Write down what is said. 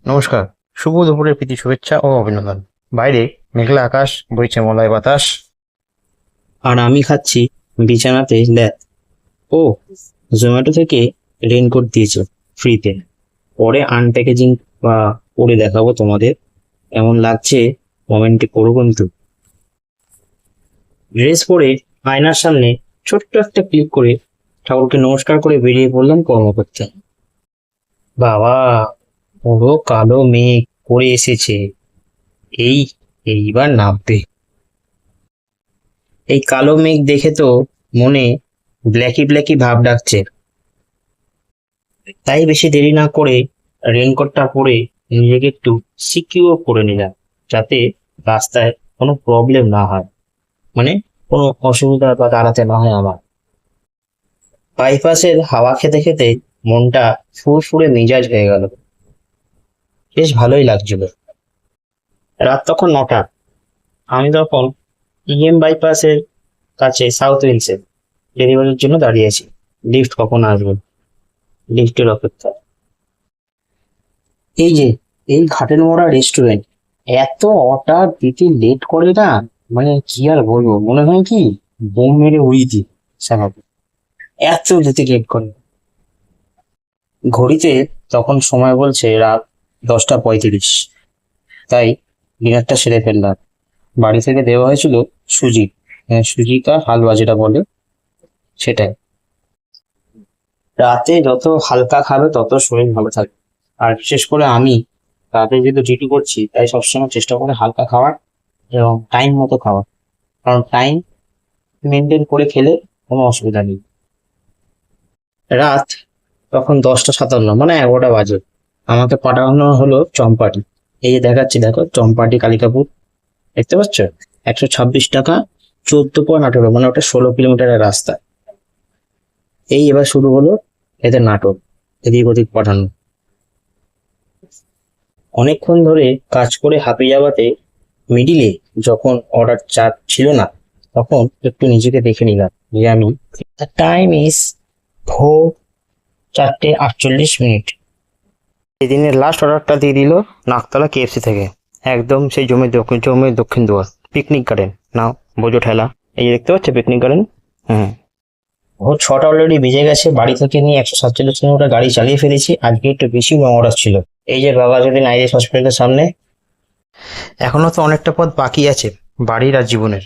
নমস্কার। শুভ দুপুরের প্রীতি শুভেচ্ছা ও অভিনন্দন। বাইরে মেঘলা আকাশ, বইছে মলয় বাতাস। আর আমি খাচ্ছি বিছানাতে ল্যাদ। ও, জোম্যাটো থেকে রেনকোট দিয়েছে ফ্রিতে। পরে আনপ্যাকেজিং বা পরে দেখাবো তোমাদের এমন লাগছে। কমেন্টে করো কিন্তু। ড্রেস পরে আয়নার সামনে ছোট্ট একটা ক্লিক করে ঠাকুরকে নমস্কার করে বেরিয়ে পড়লাম কর্ম করতে। বাবা, পুরো কালো মেঘ করে এসেছে। এই এইবার নামবে। এই কালো মেঘ দেখে তো মনে ব্ল্যাকি ব্ল্যাকি ভাব ডাকছে। তাই বেশি দেরি না করে রেনকোটটা পরে নিজেকে একটু সিকিউর করে নিলাম, যাতে রাস্তায় কোনো প্রবলেম না হয়, মানে কোনো অসুবিধা বা দাঁড়াতে না হয় আমার। বাইপাসের হাওয়া খেতে খেতে মনটা ফুরফুরে মেজাজ হয়ে গেল। বেশ ভালোই লাগছিল। রাত তখন 9টা। আমি তখন বাইপাসের কাছে সাউথ উইলসে ডেলিভারির জন্য দাঁড়িয়েছি। লিফট কখন আসবে, লিফটের অপেক্ষা। এই যে, এই ঘাটের মোড়া রেস্টুরেন্ট এত অর্ডার দিতে লেট করে না, মানে কি আর বলবো, মনে হয় কি বোম মেরে উড়িয়ে দিই স্বাভাবিক, এত দিতে লেট করে। ঘড়িতে তখন সময় বলছে রাত 10টা 35। তাই ডিনারটা সেরে ফেললাম। বাড়ি থেকে দেওয়া হয়েছিল সুজি, সুজি কা হালুয়া যেটা বলে, সেটাই। রাতে যত হালকা খাবে তত শরীর ভালো থাকবে। আর বিশেষ করে আমি রাতে যেহেতু ডিউটি করছি, তাই সবসময় চেষ্টা করে হালকা খাওয়ার এবং টাইম মতো খাওয়ার। কারণ টাইম মেনটেন করে খেলে কোনো অসুবিধা নেই। রাত তখন 10টা 57, মানে 11টা বাজে। আমাকে পাঠানো হলো চম্পাটি। এই যে দেখাচ্ছি, দেখো চম্পাটি কালিকাপুর, দেখতে পাচ্ছ? 126 টাকা, 14.18, মানে ওটা 16 কিলোমিটারের রাস্তা। এই এবার শুরু হলো এদের নাটক, এদিক ওদিক পাঠানো। অনেকক্ষণ ধরে কাজ করে হাঁপিয়ে যাওয়াতে মিডিলে যখন অর্ডার চাপ ছিল না, তখন একটু নিজেকে দেখে নিলাম যে আমি টাইম ইজ ভোর 4:48। এদিনের লাস্ট অর্ডারটা দিয়ে দিল নাকতলা কেএফসি থেকে, একদম সেই জমির দক্ষিণ দুয়ার পিকনিক গার্ডেন। নাও বোঝো ঠেলা, এই যে দেখতে পাচ্ছ পিকনিক গার্ডেন। হুম। ভোর 6টা অলরেডি বেজে গেছে। বাড়ি থেকে নিয়ে 147 কিলোমিটার গাড়ি চালিয়ে ফেলেছি। আজকে একটু বেশি লং অর্ডার ছিল। এই যে বাবা যদি নাইরেস হসপিটালের সামনে। এখনো তো অনেকটা পথ বাকি আছে বাড়ির আর জীবনের।